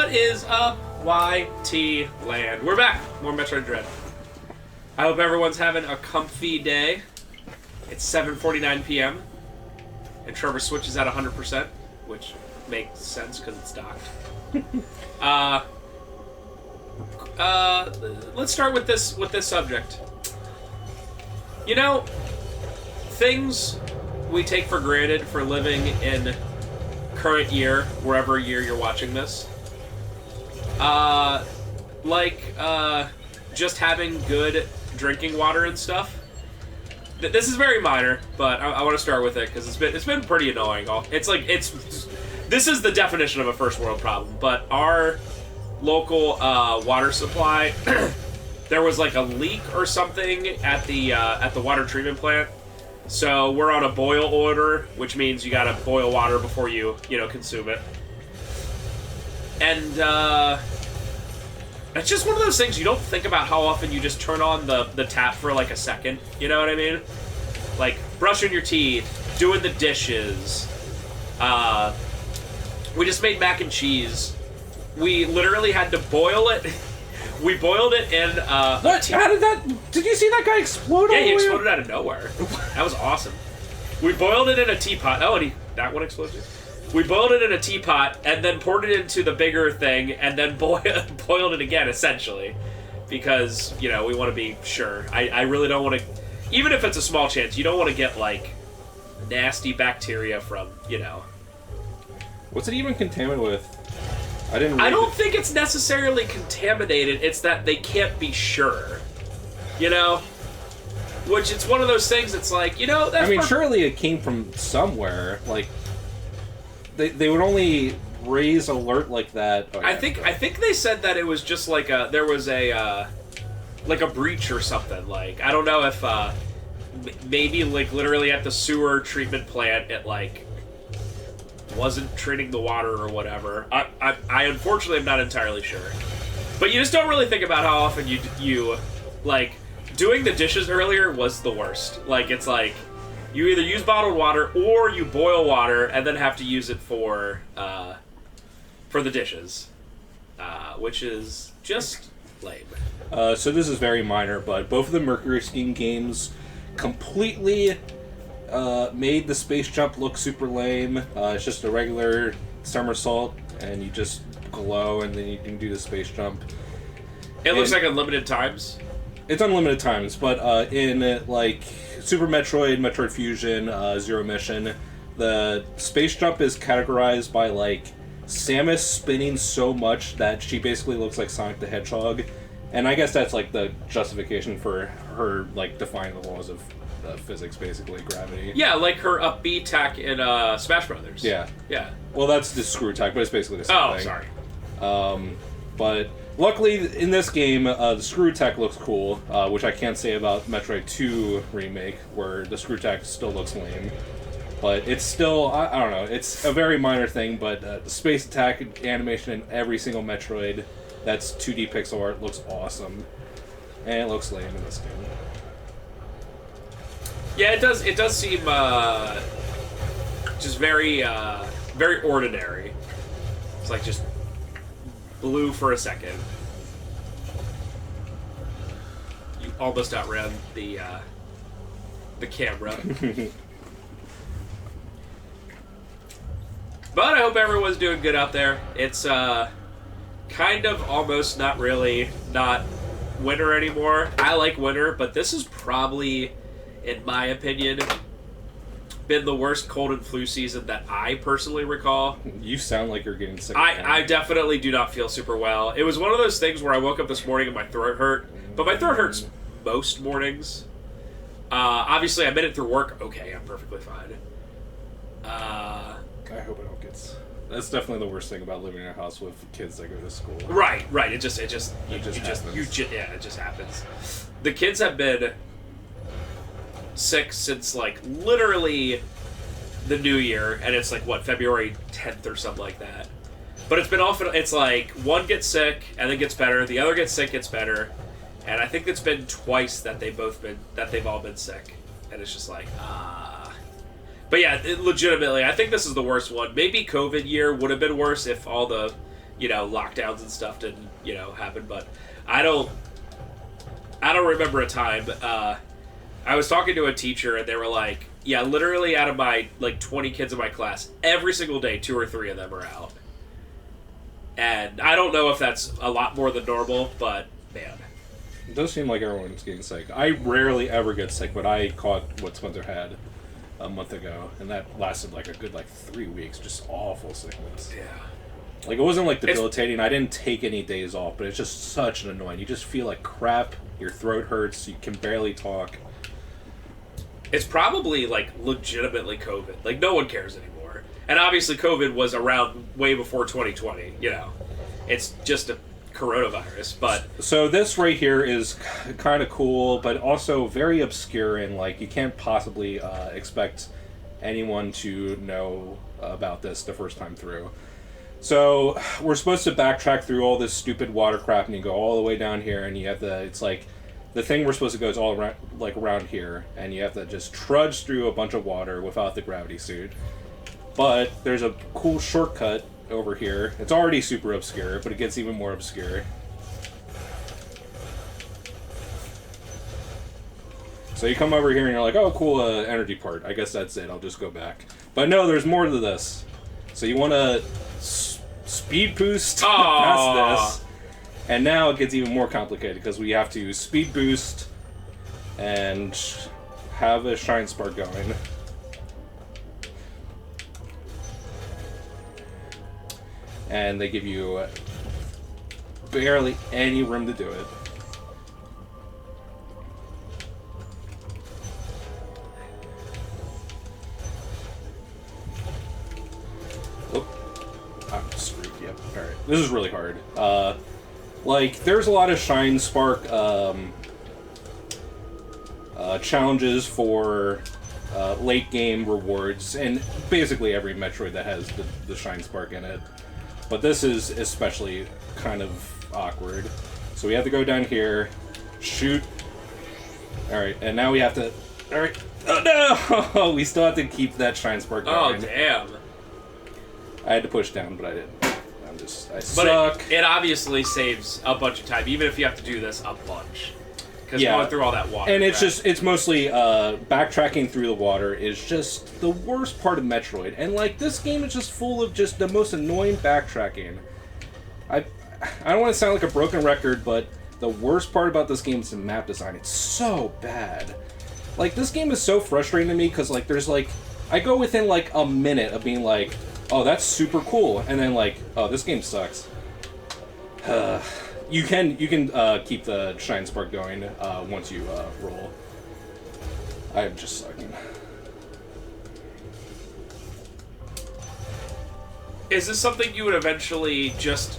What is up, YT Land? We're back. More Metroid Dread. I hope everyone's having a comfy day. It's 7:49 p.m. and Trevor Switch is at 100%, which makes sense because it's docked. Let's start with this subject. You know, things we take for granted for living in current year, wherever year you're watching this. Just having good drinking water and stuff. This is very minor, but I want to start with it because it's been pretty annoying. This is the definition of a first world problem. But our local water supply, there was like a leak or something at the water treatment plant. So we're on a boil order, which means you gotta boil water before you consume it. And it's just one of those things you don't think about how often you just turn on the tap for like a second. You know what I mean? Like brushing your teeth, doing the dishes. We just made mac and cheese. We literally had to boil it. We boiled it in what? How did that? Did you see that guy explode? Yeah, he exploded out of nowhere. That was awesome. We boiled it in a teapot. Oh, and that one exploded. We boiled it in a teapot and then poured it into the bigger thing and then boiled it again, essentially, because we want to be sure. I really don't want to, even if it's a small chance, you don't want to get like nasty bacteria from What's it even contaminated with? I don't think it's necessarily contaminated. It's that they can't be sure. Which it's one of those things. It's like that's surely it came from somewhere. Like they would only raise alert like that. Oh, yeah, I think they said that it was just like there was a breach or something. Like I don't know if maybe like literally at the sewer treatment plant it like wasn't treating the water or whatever. I unfortunately am not entirely sure. But you just don't really think about how often you like doing the dishes earlier was the worst. Like it's like you either use bottled water or you boil water and then have to use it for the dishes, which is just lame. So this is very minor, but both of the Mercury Steam games completely made the space jump look super lame. It's just a regular somersault, and you just glow, and then you can do the space jump. It looks like unlimited times. It's unlimited times, but in like Super Metroid, Metroid Fusion, Zero Mission, the space jump is categorized by like Samus spinning so much that she basically looks like Sonic the Hedgehog, and I guess that's like the justification for her like defying the laws of physics, basically gravity. Yeah, like her up B attack in Smash Brothers. Yeah. Well, that's the screw attack, but it's basically the same thing. Oh, sorry. But luckily in this game, the screw attack looks cool, which I can't say about Metroid 2 remake, where the screw attack still looks lame. But it's still, I don't know, it's a very minor thing, but the space attack animation in every single Metroid that's 2D pixel art looks awesome. And it looks lame in this game. Yeah, it does. It does seem just very, very ordinary. It's like just blue for a second. You almost outran the camera. But I hope everyone's doing good out there. It's kind of almost not really not winter anymore. I like winter, but this is probably, in my opinion, been the worst cold and flu season that I personally recall. You sound like you're getting sick. I definitely do not feel super well. It was one of those things where I woke up this morning and my throat hurt, but my throat hurts most mornings. Obviously, I made it through work. Okay, I'm perfectly fine. I hope I don't get. That's definitely the worst thing about living in a house with kids that go to school. Right. It just happens. It just happens. The kids have been sick since like literally the new year, and it's like what, February 10th or something like that. But it's been often, it's like one gets sick and then gets better, the other gets sick, gets better, and I think it's been twice that they've all been sick, and it's just like But yeah, legitimately, I think this is the worst one. Maybe COVID year would have been worse if all the lockdowns and stuff didn't, happen. But I don't remember a time. I was talking to a teacher, and they were like, yeah, literally out of my, 20 kids in my class, every single day, 2 or 3 of them are out. And I don't know if that's a lot more than normal, but, man. It does seem like everyone's getting sick. I rarely ever get sick, but I caught what Spencer had a month ago, and that lasted, a good, 3 weeks. Just awful sickness. Yeah. It wasn't, debilitating. I didn't take any days off, but it's just such an annoying. You just feel like crap. Your throat hurts. You can barely talk. It's probably, legitimately COVID. No one cares anymore. And obviously COVID was around way before 2020, It's just a coronavirus, but... So this right here is kind of cool, but also very obscure, and, you can't possibly expect anyone to know about this the first time through. So we're supposed to backtrack through all this stupid water crap, and you go all the way down here, and you have the thing we're supposed to go is all around, around here, and you have to just trudge through a bunch of water without the gravity suit. But there's a cool shortcut over here. It's already super obscure, but it gets even more obscure. So you come over here and you're like, oh, cool, energy part. I guess that's it. I'll just go back. But no, there's more to this. So you want to speed boost past this. And now it gets even more complicated because we have to speed boost and have a shine spark going. And they give you barely any room to do it. Oh, I'm screwed. Yep. Alright. This is really hard. There's a lot of Shine Spark challenges for late game rewards, and basically every Metroid that has the Shine Spark in it. But this is especially kind of awkward. So we have to go down here, shoot. Alright, and now we have to... Alright. Oh no! We still have to keep that Shine Spark going. Oh, damn. I had to push down, but I didn't. I suck. But it obviously saves a bunch of time, even if you have to do this a bunch. Because going through all that water. And it's mostly backtracking through the water is just the worst part of Metroid. And this game is just full of just the most annoying backtracking. I don't want to sound like a broken record, but the worst part about this game is the map design. It's so bad. This game is so frustrating to me because there's I go within a minute of being oh, that's super cool, and then oh, this game sucks. You can keep the Shine Spark going once you roll. I'm just sucking. Is this something you would eventually just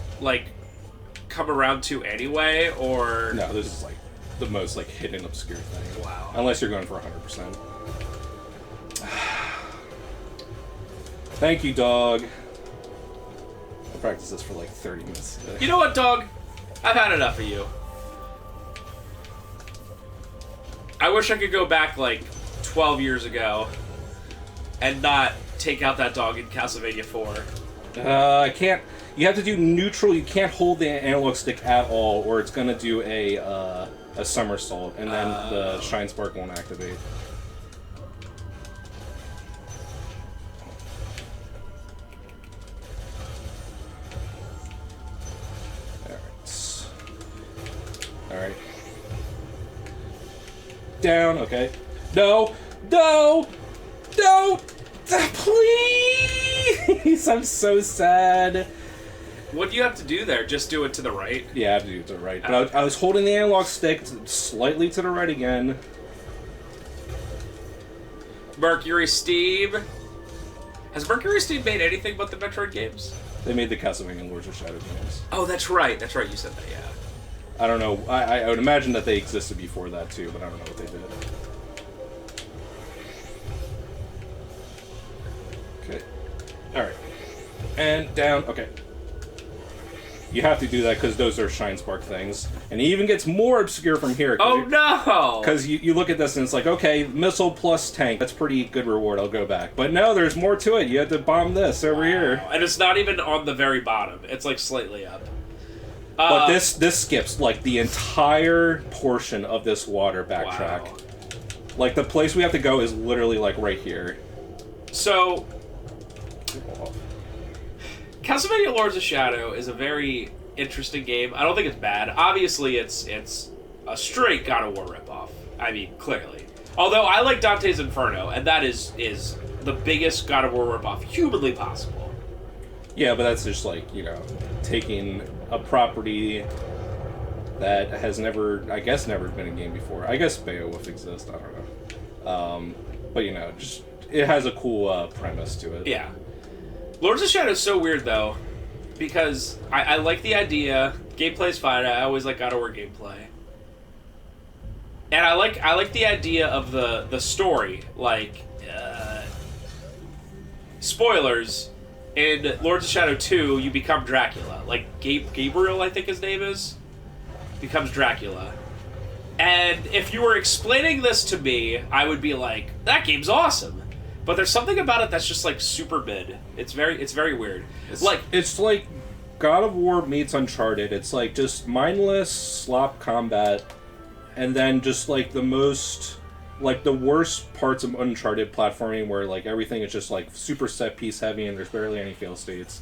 come around to anyway, or no? This is the most hidden obscure thing. Wow. Unless you're going for 100%. Thank you, dog. I practiced this for 30 minutes today. You know what, dog? I've had enough of you. I wish I could go back 12 years ago and not take out that dog in Castlevania 4. I can't. You have to do neutral. You can't hold the analog stick at all, or it's gonna do a somersault, and then the Shine Spark won't activate. Alright. Down, okay. No! No! No! Please! I'm so sad. What do you have to do there? Just do it to the right? Yeah, I have to do it to the right. But I was holding the analog stick slightly to the right again. Mercury Steam. Has Mercury Steam made anything but the Metroid games? They made the Castlevania Lords of Shadows games. Oh, that's right. That's right. You said that, yeah. I don't know. I would imagine that they existed before that, too, but I don't know what they did. Okay. Alright. And down. Okay. You have to do that because those are Shine Spark things. And it even gets more obscure from here. Oh, no! Because you look at this and it's like, okay, missile plus tank, that's pretty good reward, I'll go back. But no, there's more to it. You have to bomb this over here. And it's not even on the very bottom. It's, like, slightly up. But this skips, like, the entire portion of this water backtrack. Wow. Like, the place we have to go is literally, like, right here. So, Castlevania Lords of Shadow is a very interesting game. I don't think it's bad. Obviously, it's a straight God of War ripoff. I mean, clearly. Although, I like Dante's Inferno, and that is the biggest God of War ripoff humanly possible. Yeah, but that's just, like, you know, taking a property that has never, I guess, never been a game before. I guess Beowulf exists, I don't know. But, you know, just, it has a cool premise to it. Yeah. Lords of Shadow is so weird, though, because I like the idea. Gameplay's fine. I always like God of War gameplay. And I like the idea of the story. Like, spoilers, in Lords of Shadow 2, you become Dracula. Like, Gabriel, I think his name is, becomes Dracula. And if you were explaining this to me, I would be like, that game's awesome. But there's something about it that's just, like, super mid. It's very weird. It's like God of War meets Uncharted. It's like just mindless slop combat, and then just like the most, like the worst parts of Uncharted platforming, where like everything is just like super set piece heavy and there's barely any fail states.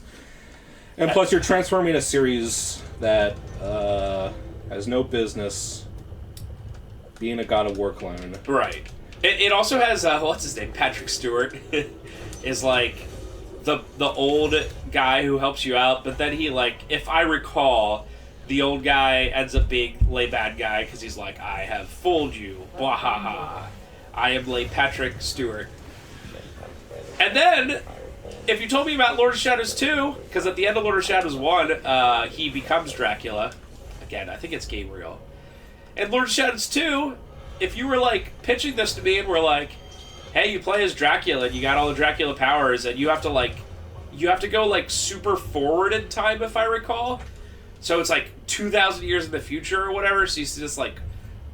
And plus, you're transforming a series that has no business being a God of War clone. Right. It also has, what's his name? Patrick Stewart is like the old guy who helps you out, but then he, like, if I recall, the old guy ends up being lay bad guy because he's like, I have fooled you. Wahaha. I am lay Patrick Stewart. And then, if you told me about Lord of Shadows 2, because at the end of Lord of Shadows 1, he becomes Dracula. Again, I think it's Gabriel. And Lord of Shadows 2, if you were, like, pitching this to me and were like, hey, you play as Dracula and you got all the Dracula powers and you have to, like, go, like, super forward in time, if I recall. So it's, like, 2,000 years in the future or whatever, so you see this, like,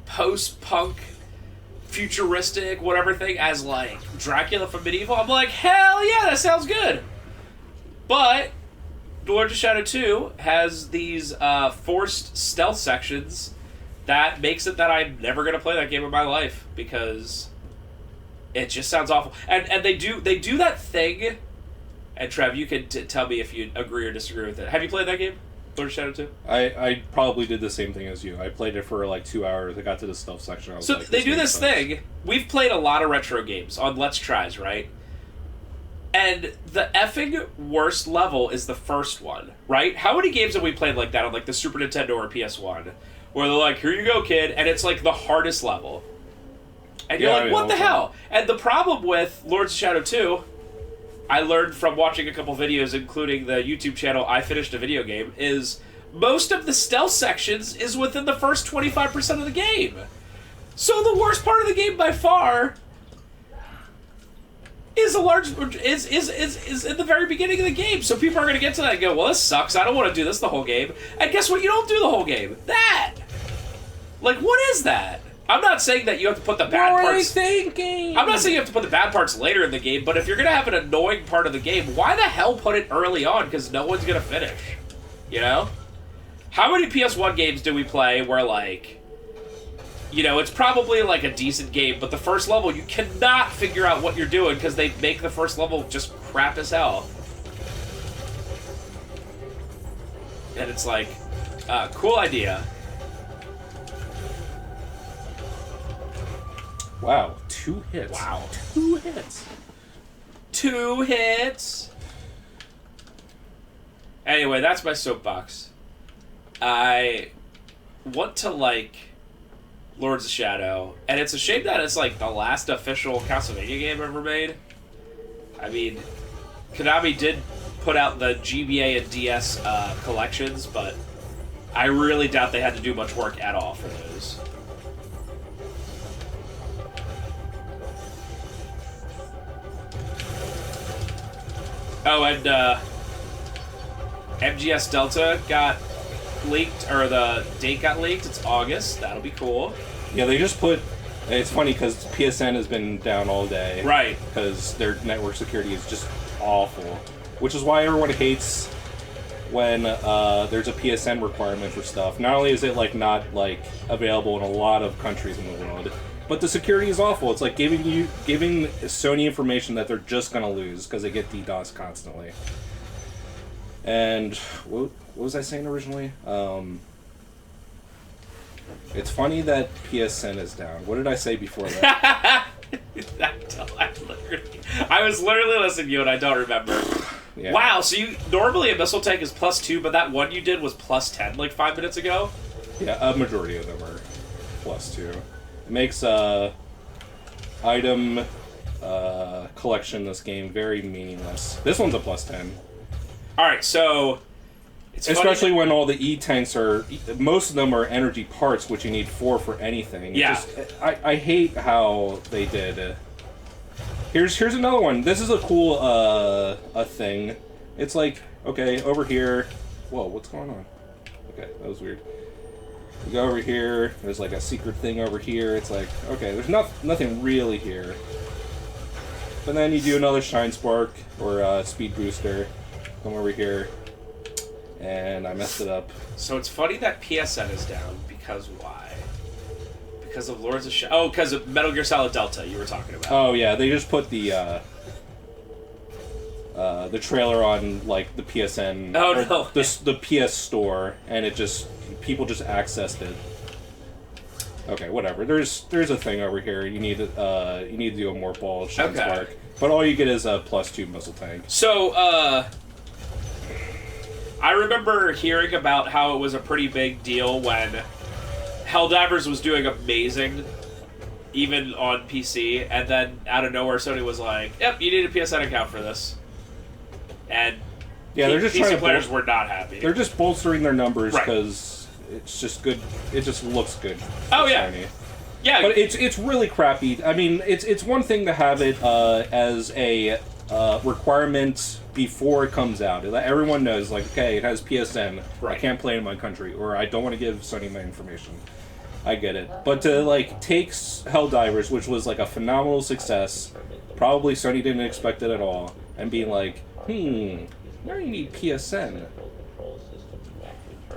post-punk, futuristic, whatever thing as, like, Dracula from Medieval. I'm like, hell yeah, that sounds good! But Lord of Shadow 2 has these forced stealth sections that makes it that I'm never going to play that game in my life, because it just sounds awful. And they do that thing, and Trev, you can tell me if you agree or disagree with it. Have you played that game, Lord of Shadow 2? I probably did the same thing as you. I played it for like 2 hours. I got to the stealth section. I was so like, they do this thing. We've played a lot of retro games on Let's Tries, right? And the effing worst level is the first one, right? How many games have we played like that on like the Super Nintendo or PS1? Where they're like, here you go, kid, and it's like the hardest level. And you're like, what the hell? And the problem with Lords of Shadow 2, I learned from watching a couple videos, including the YouTube channel I Finished a Video Game, is most of the stealth sections is within the first 25% of the game. So the worst part of the game by far is is in the very beginning of the game. So people are going to get to that and go, well, this sucks. I don't want to do this the whole game. And guess what? You don't do the whole game. That. Like, what is that? I'm not saying that you have to put the bad parts... What are you thinking? I'm not saying you have to put the bad parts later in the game, but if you're going to have an annoying part of the game, why the hell put it early on? Because no one's going to finish. You know? How many PS1 games do we play where, like... You know, it's probably, like, a decent game, but the first level, you cannot figure out what you're doing because they make the first level just crap as hell. And it's like, cool idea. Wow, 2 hits. Wow. 2 hits. 2 hits! Anyway, that's my soapbox. I want to like Lords of Shadow, and it's a shame that it's like the last official Castlevania game ever made. I mean, Konami did put out the GBA and DS collections, but I really doubt they had to do much work at all for those. Oh, and MGS Delta got leaked, or the date got leaked. It's August. That'll be cool. Yeah, they just put... It's funny because PSN has been down all day. Right. Because their network security is just awful. Which is why everyone hates when there's a PSN requirement for stuff. Not only is it not available in a lot of countries in the world, but the security is awful. It's like giving Sony information that they're just gonna lose because they get DDoS constantly. And what was I saying originally? It's funny that PSN is down. What did I say before that? I was literally listening to you and I don't remember. Yeah. Wow, so you normally a missile tank is +2, but that one you did was +10 like 5 minutes ago? Yeah, a majority of them are +2. It makes item collection in this game very meaningless. This one's a +10. Alright, so... Especially when all the E-tanks are... Most of them are energy parts, which you need 4 for anything. Yeah. I hate how they did... Here's another one. This is a cool a thing. It's like, okay, over here... Whoa, what's going on? Okay, that was weird. You go over here, there's like a secret thing over here. It's like, okay, there's nothing really here. But then you do another Shine Spark or Speed Booster. Come over here. And I messed it up. So it's funny that PSN is down, because why? Because of Lords of Shadows. Oh, because of Metal Gear Solid Delta you were talking about. Oh yeah, they just put the trailer on like the PSN. Oh no. The PS Store, and people just accessed it. Okay, whatever. There's a thing over here. You need to do a more ball Shine Spark, but all you get is a +2 missile tank. So I remember hearing about how it was a pretty big deal when Helldivers was doing amazing, even on PC, and then out of nowhere Sony was like, yep, you need a PSN account for this. And yeah, they're just PC players were not happy. They're just bolstering their numbers because it's just good. It just looks good. Oh yeah. Sony. Yeah. But it's really crappy. I mean, it's one thing to have it as a requirement before it comes out. Everyone knows, like, okay, it has PSN. Right. I can't play it in my country, or I don't want to give Sony my information. I get it. But to, like, take Helldivers, which was, like, a phenomenal success, probably Sony didn't expect it at all, and being like, now you need PSN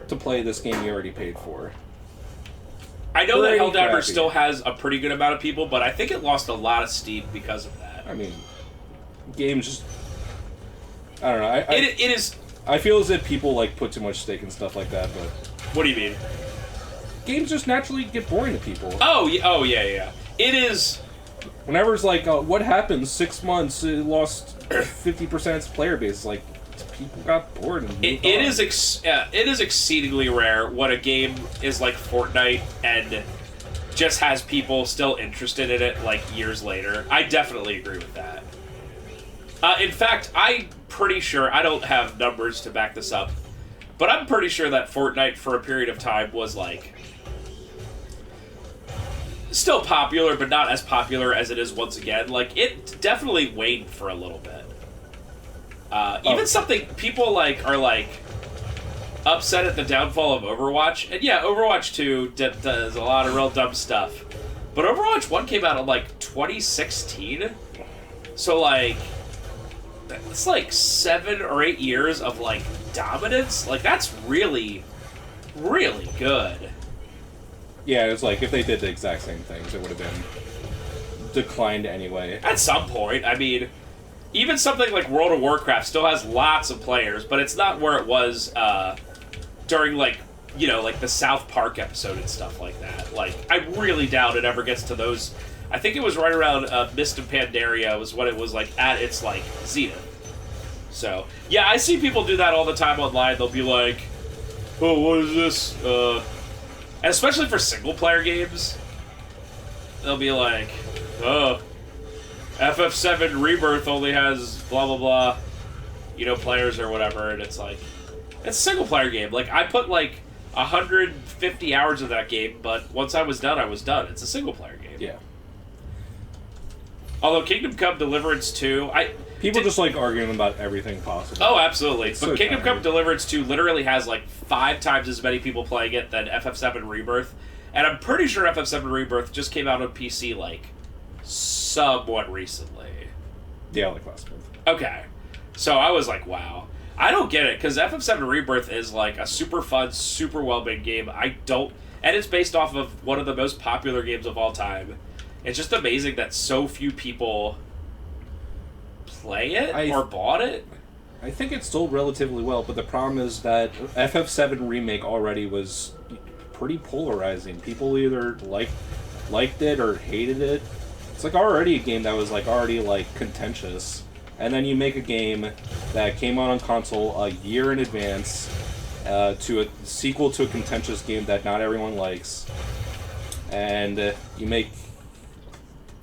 to play this game you already paid for. I know that Helldivers still has a pretty good amount of people, but I think it lost a lot of steam because of that. I mean, games just... I don't know. It is... I feel as if people, like, put too much stake in stuff like that, but... What do you mean? Games just naturally get boring to people. Oh, yeah. It is... Whenever it's like, what happened? 6 months, it lost 50% of its player base. Like, people got bored and moved on. It is exceedingly rare when a game is like Fortnite and just has people still interested in it, like, years later. I definitely agree with that. In fact, I'm pretty sure, I don't have numbers to back this up, but I'm pretty sure that Fortnite for a period of time was, like, still popular, but not as popular as it is once again. Like, it definitely waned for a little bit. Even something people, like, are, like, upset at the downfall of Overwatch. And yeah, Overwatch 2 does a lot of real dumb stuff. But Overwatch 1 came out in, like, 2016. So, like, it's, like, 7 or 8 years of, like, dominance. Like, that's really, really good. Yeah, it's like, if they did the exact same things, it would have been declined anyway. At some point, I mean, even something like World of Warcraft still has lots of players, but it's not where it was during, like, you know, like the South Park episode and stuff like that. Like, I really doubt it ever gets to those. I think it was right around Mist of Pandaria was when it was, like, at its, like, zenith. So, yeah, I see people do that all the time online. They'll be like, oh, what is this? And especially for single-player games, they'll be like, oh, FF7 Rebirth only has blah, blah, blah, you know, players or whatever, and it's like, it's a single-player game. Like, I put, like, 150 hours of that game, but once I was done, I was done. It's a single-player game. Yeah. Although Kingdom Come Deliverance 2, People just like arguing about everything possible. Oh, absolutely. But So Kingdom tired. Come Deliverance 2 literally has like 5 times as many people playing it than FF7 Rebirth. And I'm pretty sure FF7 Rebirth just came out on PC like somewhat recently. Yeah, like last month. Okay. So I was like, wow. I don't get it, because FF7 Rebirth is like a super fun, super well-made game. And it's based off of one of the most popular games of all time. It's just amazing that so few people play it or bought it. I think it's sold relatively well, but the problem is that FF7 Remake already was pretty polarizing. People either liked it or hated it. It's like already a game that was like already like contentious, and then you make a game that came out on console a year in advance to a sequel to a contentious game that not everyone likes, and you make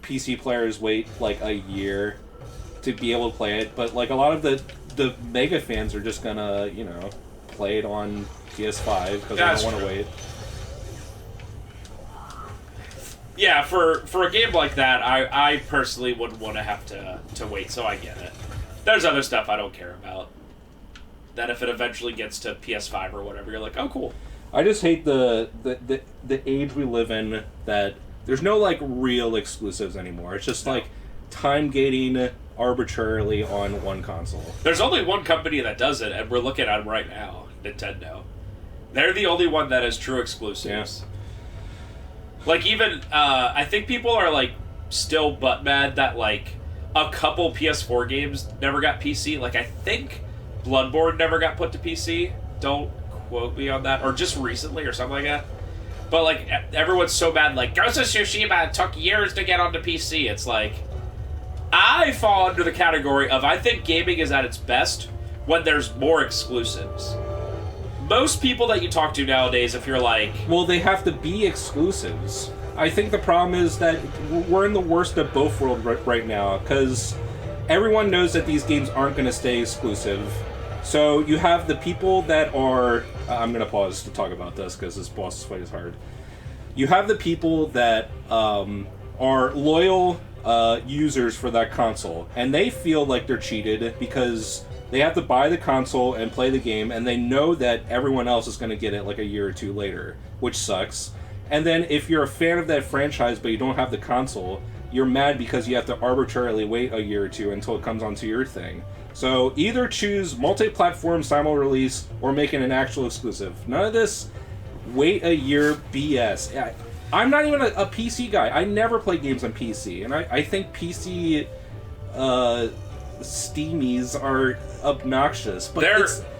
PC players wait like a year to be able to play it, but like a lot of the mega fans are just gonna, you know, play it on PS5 because they don't want to wait. Yeah, for a game like that, I personally wouldn't want to have to wait, so I get it. There's other stuff I don't care about. That if it eventually gets to PS5 or whatever, you're like, oh, cool. I just hate the age we live in, that there's no like real exclusives anymore. It's just like time gating arbitrarily on one console. There's only one company that does it, and we're looking at them right now, Nintendo. They're the only one that has true exclusives. Yeah. Like, even, I think people are, like, still butt mad that, like, a couple PS4 games never got PC. Like, I think Bloodborne never got put to PC. Don't quote me on that. Or just recently or something like that. But, like, everyone's so mad, like, Ghost of Tsushima took years to get onto PC. It's like, I fall under the category of I think gaming is at its best when there's more exclusives. Most people that you talk to nowadays, if you're like... Well, they have to be exclusives. I think the problem is that we're in the worst of both worlds right now, because everyone knows that these games aren't going to stay exclusive. So you have the people that are... I'm going to pause to talk about this, because this boss fight is hard. You have the people that are loyal users for that console, and they feel like they're cheated because... they have to buy the console and play the game, and they know that everyone else is going to get it like a year or two later, which sucks. And then if you're a fan of that franchise but you don't have the console, you're mad because you have to arbitrarily wait a year or two until it comes onto your thing. So either choose multi-platform simul-release or make it an actual exclusive. None of this wait a year BS. I'm not even a PC guy. I never play games on PC, and I think PC... Steamies are obnoxious, but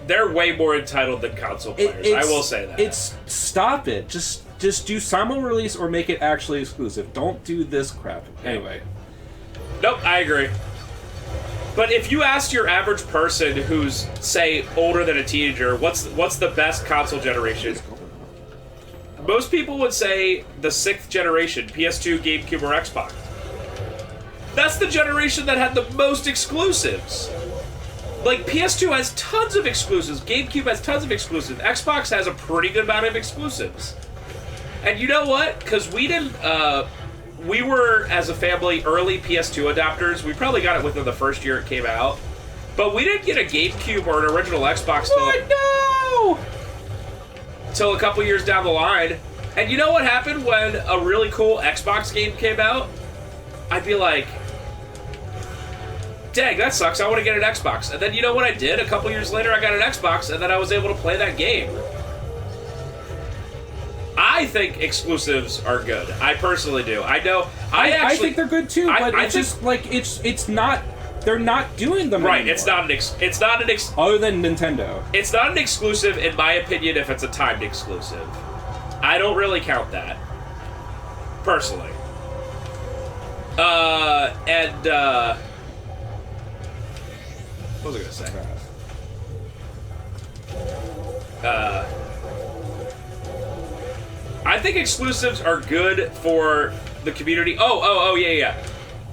they're way more entitled than console players. I will say that. Stop it. Just do simul release or make it actually exclusive. Don't do this crap. Anyway. Nope, I agree. But if you ask your average person who's, say, older than a teenager, what's the best console generation? Most people would say the 6th generation, PS2, GameCube, or Xbox. That's the generation that had the most exclusives. Like, PS2 has tons of exclusives, GameCube has tons of exclusives, Xbox has a pretty good amount of exclusives. And you know what? Because we didn't, we were, as a family, early PS2 adopters. We probably got it within the first year it came out. But we didn't get a GameCube or an original Xbox till a couple years down the line. And you know what happened when a really cool Xbox game came out? I'd be like... dang, that sucks, I want to get an Xbox. And then you know what I did? A couple years later, I got an Xbox, and then I was able to play that game. I think exclusives are good. I personally do. I know. I think they're good too, but it's just like it's not. They're not doing them right. anymore. It's not an other than Nintendo. It's not an exclusive, in my opinion, if it's a timed exclusive. I don't really count that personally. What was I gonna say? I think exclusives are good for the community. Yeah.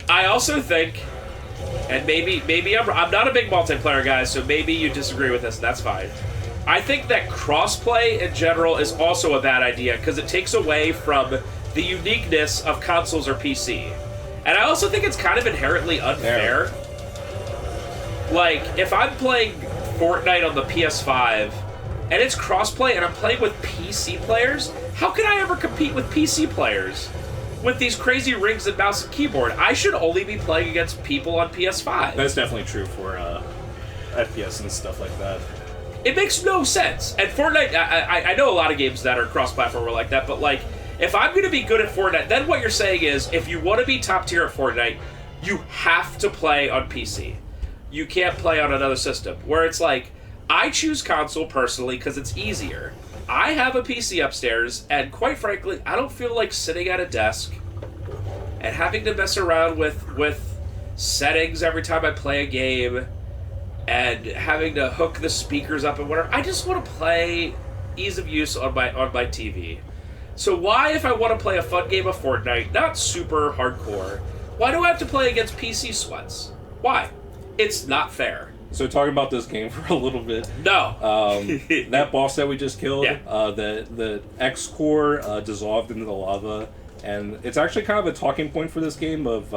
I also think, and maybe I'm not a big multiplayer guy, so maybe you disagree with this, and that's fine. I think that crossplay in general is also a bad idea because it takes away from the uniqueness of consoles or PC. And I also think it's kind of inherently unfair. Like, if I'm playing Fortnite on the PS5 and it's crossplay and I'm playing with PC players, how can I ever compete with PC players with these crazy rigs and mouse and keyboard? I should only be playing against people on PS5. That's definitely true for FPS and stuff like that. It makes no sense. And Fortnite, I know a lot of games that are cross-platform are like that, but like, if I'm going to be good at Fortnite, then what you're saying is, if you want to be top tier at Fortnite, you have to play on PC. You can't play on another system. Where it's like, I choose console personally because it's easier. I have a PC upstairs, and quite frankly, I don't feel like sitting at a desk and having to mess around with settings every time I play a game and having to hook the speakers up and whatever. I just want to play ease of use on my TV. So why, if I want to play a fun game of Fortnite, not super hardcore, why do I have to play against PC sweats? Why? It's not fair. So talking about this game for a little bit. No. That boss that we just killed, Yeah. the X core dissolved into the lava, and it's actually kind of a talking point for this game of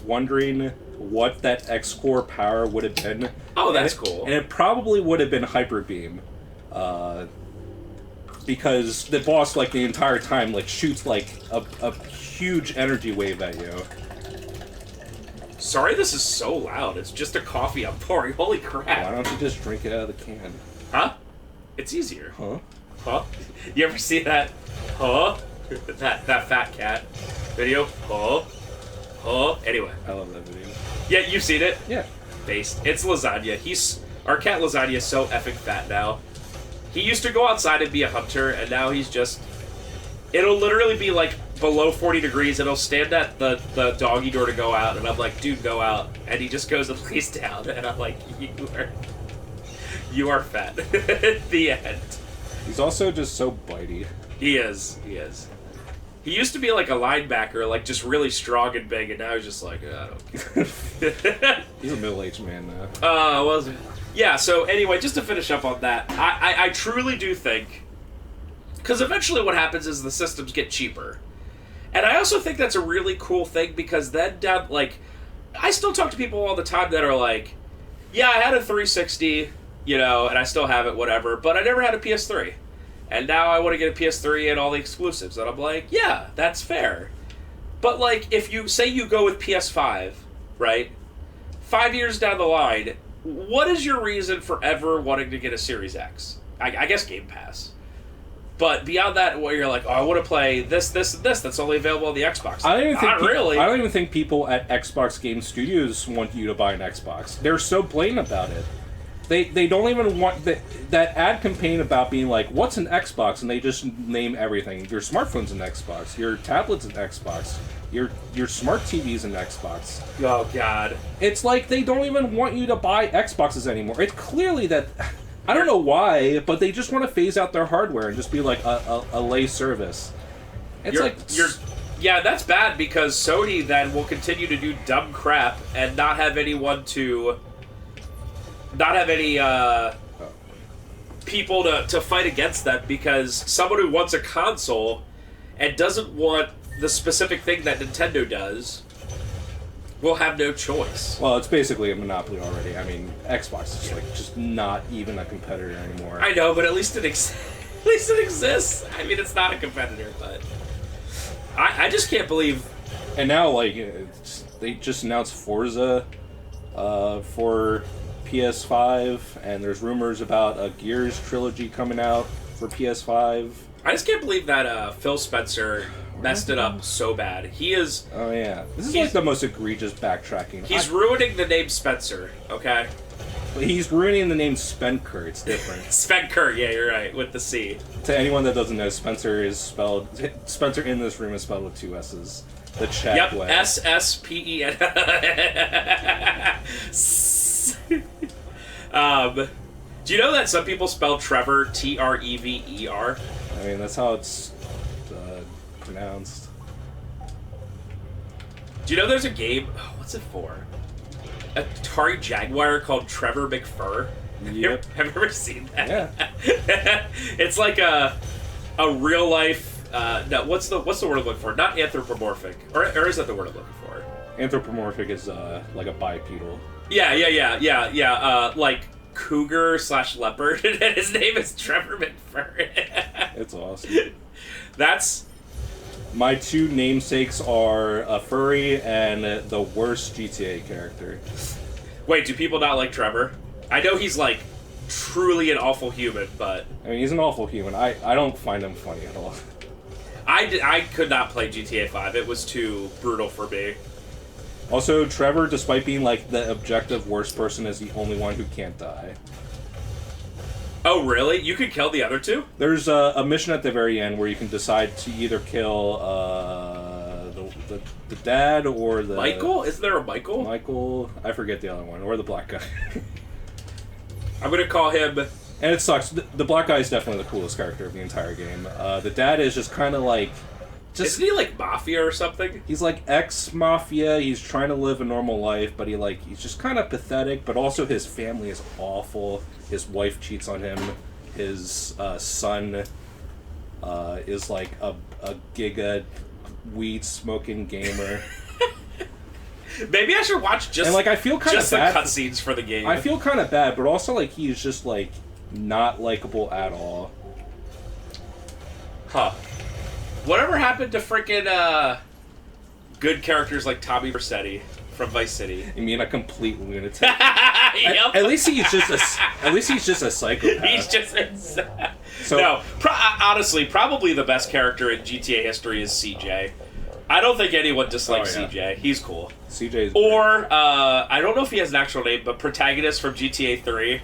wondering what that X core power would have been. Oh, that's cool. And it probably would have been Hyper Beam, because the boss, like, the entire time, like, shoots like a huge energy wave at you. Sorry this is so loud. It's just a coffee I'm pouring. Holy crap. Why don't you just drink it out of the can? Huh? It's easier. Huh? Huh? You ever see that? Huh? that fat cat video? Huh? Huh? Anyway. I love that video. Yeah, you've seen it? Yeah. Based. It's Lasagna. Our cat Lasagna is so effing fat now. He used to go outside and be a hunter, and now he's just... It'll literally be like below 40 degrees, and he'll stand at the doggy door to go out, and I'm like, dude, go out. And he just goes and lays down, and I'm like, you are fat. The end. He's also just so bitey. He is. He used to be like a linebacker, like just really strong and big, and now he's just like, I don't care. He's a middle-aged man now. Yeah, so anyway, just to finish up on that, I truly do think, because eventually what happens is the systems get cheaper. And I also think that's a really cool thing, because then down, like, I still talk to people all the time that are like, yeah, I had a 360, you know, and I still have it, whatever, but I never had a PS3. And now I want to get a PS3 and all the exclusives. And I'm like, yeah, that's fair. But, like, if you say you go with PS5, right, 5 years down the line, what is your reason for ever wanting to get a Series X? I guess Game Pass. But beyond that, where you're like, oh, I want to play this, and this that's only available on the Xbox. I don't even think people at Xbox Game Studios want you to buy an Xbox. They're so blatant about it. They don't even want... That ad campaign about being like, what's an Xbox? And they just name everything. Your smartphone's an Xbox. Your tablet's an Xbox. Your smart TV's an Xbox. Oh, God. It's like they don't even want you to buy Xboxes anymore. It's clearly that... I don't know why, but they just want to phase out their hardware and just be like a lay service. Yeah, that's bad, because Sony then will continue to do dumb crap and not have anyone to... Not have any people to fight against them, because someone who wants a console and doesn't want the specific thing that Nintendo does will have no choice. Well, it's basically a monopoly already. I mean, Xbox is just not even a competitor anymore. I know, but at least it exists. I mean, it's not a competitor, but I just can't believe. And now, they just announced Forza for PS5, and there's rumors about a Gears trilogy coming out for PS5. I just can't believe that Phil Spencer messed it up so bad. He is... Oh, yeah. This is like the most egregious backtracking. He's ruining the name Spencer, okay? He's ruining the name Spencer. It's different. Spencer, yeah, you're right, with the C. To anyone that doesn't know, Spencer is spelled... Spencer in this room is spelled with two S's. The Czech way. S-S-P-E-N. Do you know that some people spell Trevor Trever? I mean, that's how it's pronounced. Do you know there's a game... Oh, what's it for? A Atari Jaguar called Trevor McFur? Yep. Have you ever seen that? Yeah. It's like a real life... no, what's the word I'm looking for? Not anthropomorphic. Or is that the word I'm looking for? Anthropomorphic is like a bipedal. Like cougar / leopard, and his name is Trevor McFurry. It's awesome. That's... My two namesakes are a furry and the worst GTA character. Wait, do people not like Trevor? I know he's, like, truly an awful human, but... I mean, he's an awful human. I don't find him funny at all. I could not play GTA 5. It was too brutal for me. Also, Trevor, despite being, like, the objective worst person, is the only one who can't die. Oh, really? You could kill the other two? There's a mission at the very end where you can decide to either kill the dad or the... Michael? Is there a Michael? Michael, I forget the other one, or the black guy. I'm gonna call him... And it sucks. The black guy is definitely the coolest character of the entire game. The dad is just kind of like... Isn't he like Mafia or something? He's like ex-Mafia, he's trying to live a normal life, but he's just kind of pathetic, but also his family is awful. His wife cheats on him. His son is like a giga weed-smoking gamer. Maybe I should watch just, and, like, I feel kind of bad the cutscenes for the game. I feel kind of bad, but also like he's just like not likable at all. Huh. Whatever happened to freaking good characters like Tommy Vercetti from Vice City? You mean a complete lunatic? Yep. At least he's just a psychopath. He's just So, no. Honestly, probably the best character in GTA history is CJ. I don't think anyone dislikes CJ. He's cool. CJ is or I don't know if he has an actual name, but protagonist from GTA 3.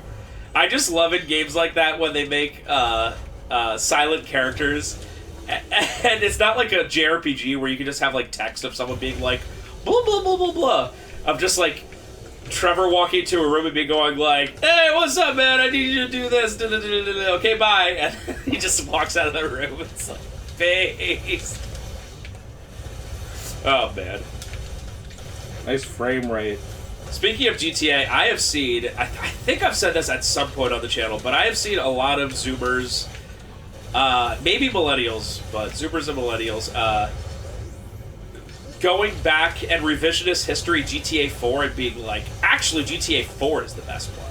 I just love in games like that when they make silent characters. And it's not like a JRPG where you can just have, like, text of someone being like, blah, blah, blah, blah, blah. Of just, like, Trevor walking into a room and being going, like, hey, what's up, man? I need you to do this. Okay, bye. And he just walks out of the room. It's like, face. Oh, man. nice frame rate. Speaking of GTA, I have seen, I think I've said this at some point on the channel, but I have seen a lot of Zoomers, maybe millennials, but Zoomers and millennials, going back and revisionist history GTA 4 and being like, actually GTA 4 is the best one.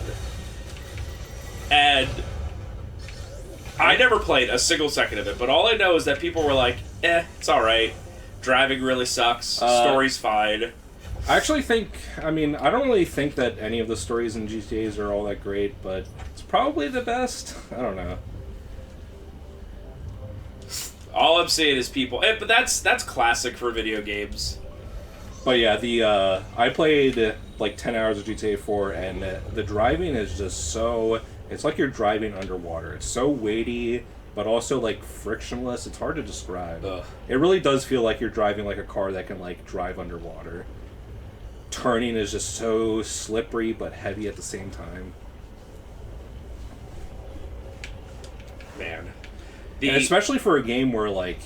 And I never played a single second of it, but all I know is that people were like, it's alright. Driving really sucks. Story's fine. I actually think, I don't really think that any of the stories in GTAs are all that great, but it's probably the best. I don't know. All I'm saying is people, but that's classic for video games. But yeah, I played like 10 hours of GTA 4, and the driving is just so, it's like you're driving underwater. It's so weighty, but also like frictionless. It's hard to describe. Ugh. It really does feel like you're driving like a car that can like drive underwater. Turning is just so slippery but heavy at the same time. Man. And especially for a game where, like,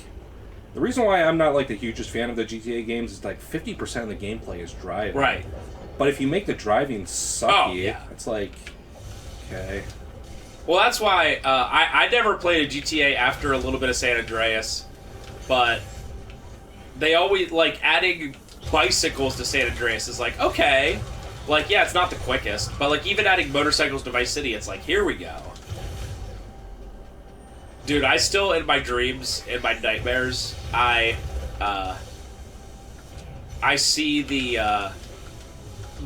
the reason why I'm not like the hugest fan of the GTA games is like 50% of the gameplay is driving. Right. But if you make the driving sucky, it's like, okay. Well, that's why I never played a GTA after a little bit of San Andreas, but they always, like, adding bicycles to San Andreas is like, okay. Like, yeah, it's not the quickest, but, like, even adding motorcycles to Vice City, it's like, here we go. Dude, I still, in my dreams, in my nightmares, I see the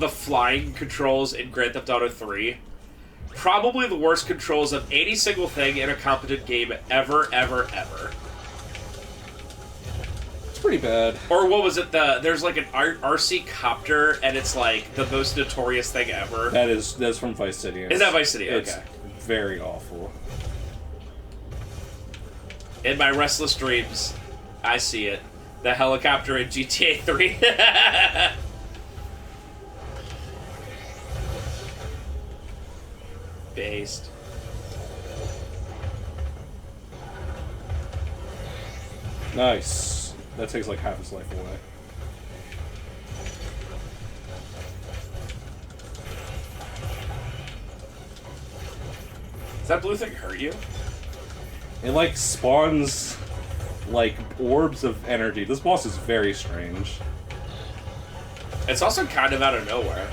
flying controls in Grand Theft Auto 3. Probably the worst controls of any single thing in a competent game ever, ever, ever. It's pretty bad. Or what was it? There's like an RC copter, and it's like the most notorious thing ever. That's from Vice City. Is that Vice City? Okay. It's very awful. In my restless dreams, I see it. The helicopter in GTA 3. Based. Nice. That takes like half his life away. Does that blue thing hurt you? It like spawns like orbs of energy. This boss is very strange. It's also kind of out of nowhere.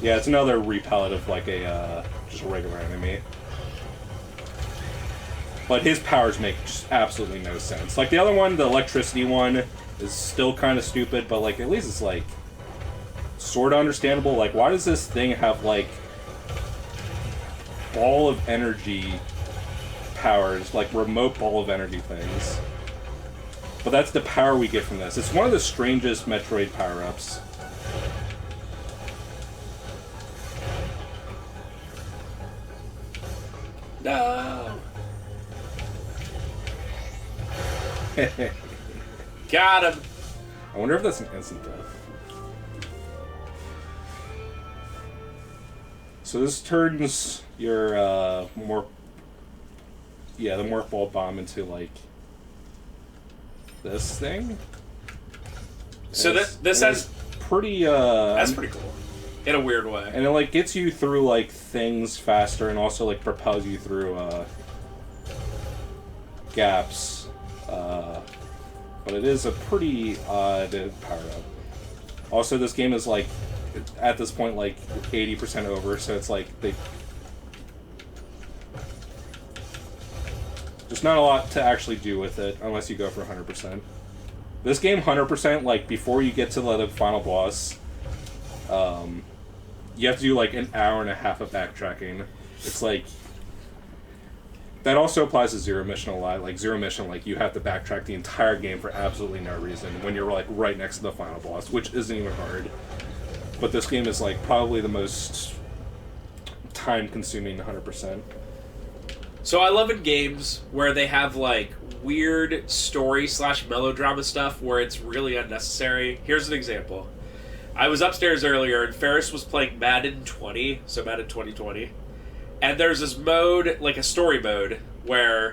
Yeah, it's another repellet of like a just a regular enemy. But his powers make just absolutely no sense. Like the other one, the electricity one, is still kind of stupid, but like at least it's like sort of understandable. Like, why does this thing have like ball of energy powers, like remote ball of energy things? But that's the power we get from this. It's one of the strangest Metroid power-ups. No. Got him. I wonder if that's an instant death. So this turns your the morph ball bomb into like this thing. So this has pretty that's pretty cool in a weird way, and it like gets you through like things faster, and also like propels you through gaps. But it is a pretty odd power up. Also, this game is like at this point like 80% over, so it's like there's not a lot to actually do with it unless you go for 100%. This game 100%, like before you get to the final boss, you have to do like an hour and a half of backtracking. It's like that also applies to Zero Mission a lot. Like Zero Mission, like you have to backtrack the entire game for absolutely no reason when you're like right next to the final boss, which isn't even hard. But this game is like probably the most time-consuming 100%. So I love in games where they have like weird story/melodrama stuff where it's really unnecessary. Here's an example. I was upstairs earlier and Ferris was playing Madden 20, so Madden 2020. And there's this mode, like a story mode, where